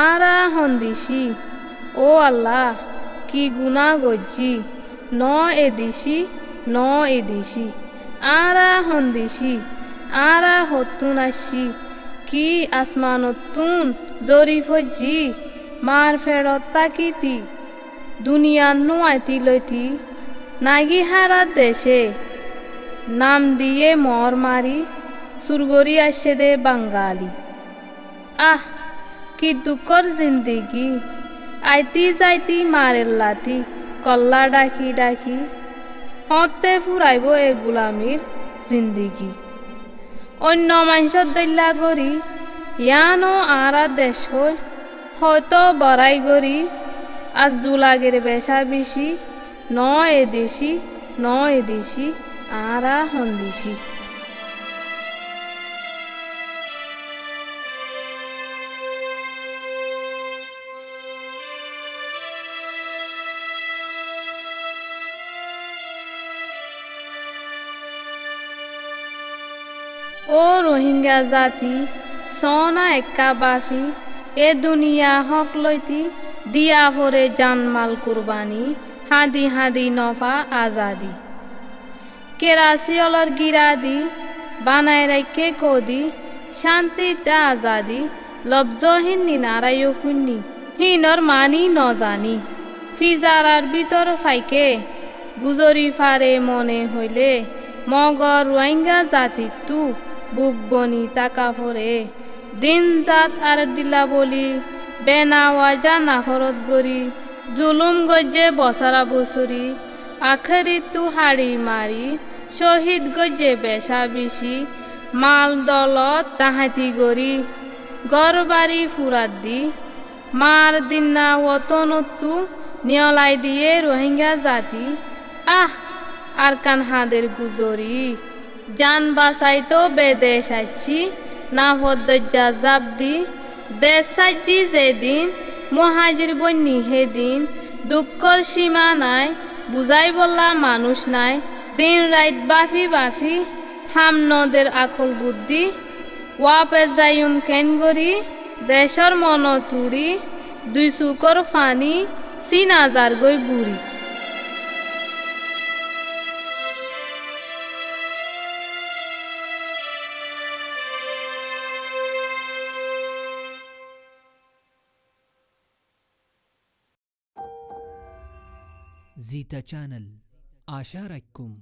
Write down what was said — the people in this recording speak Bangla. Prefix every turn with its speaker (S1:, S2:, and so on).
S1: আরা হন্দিসি ও আল্লাহ কি গুনাহ গজ্জি ন এদিসি আরা হন্দিসি আরা হতুন আসি কি আসমানতুন জরিফ হজ্জি মার ফেরত তাকিতি দুনিয়ার নোয়াইতি লইতি নাগি হারা দেশে নাম দিয়ে মর মারি সুরগরি আসে দে বাঙ্গালি। আহ কি দুঃখর জিন্দিগি আইতি যাইতি মারেল্লাতি কল্লা ডাকি ডাকি হতে ফুরাইব এ গুলামির জিন্দিগি অন্য মানুষের দৈল্লা গরি ইয়ানো আরা দেশ হয়তো বড়াই গরি আজ জুলাগের বেশা বেশি ন এদেশি আরা হন্দিসি। ও রোহিঙ্গা জাতি সনা একা বাফি এ দুনিয়া হক লইতি দিয়া ভরে জানমাল কুরবানি হাদি হাদি নফা আজাদি কেরাসি অলর গিরাদি বানায় রাখে কদি শান্তিটা আজাদি লব্জহীন নিনারায়ু ফুন্নি হিনর মানি ন জানি ফিজারার ভিতর ফাইকে গুজরি ফারে মনে হইলে মগর রোহিঙ্গা জাতি তু বুক বনি তাকা ফরে দিন জাত আর দিলা বলি বেনাওয়াজা নাফরত গরি জুলুম গজ্জে বসারা বছরি আখেরি তু হাড়ি মারি শহীদ গজ্জে বেশা বেশি মাল দলত তাহাতি গরি গরবারি ফুরাত দি মার দিনা ওতনতু নিয়লাই দিয়ে রোহিঙ্গা জাতি আহ আর কান হাদের গুজরি জান বাসাই তো বেদেশ আছি না ভদ্দা জাব দি দেশ সাজি যেদিন মহাজির বন্যি হেদিন দুঃখর সীমা নাই বুঝাই বললা মানুষ নাই দিন রাত বাফি হাম নদের আকল বুদ্ধি ওয়াপে যাইম কেন গরি দেশর মন তুড়ি দুই সুকর ফানি সিন আজার গই বুড়ি।
S2: زيتا channel आशा रखूं।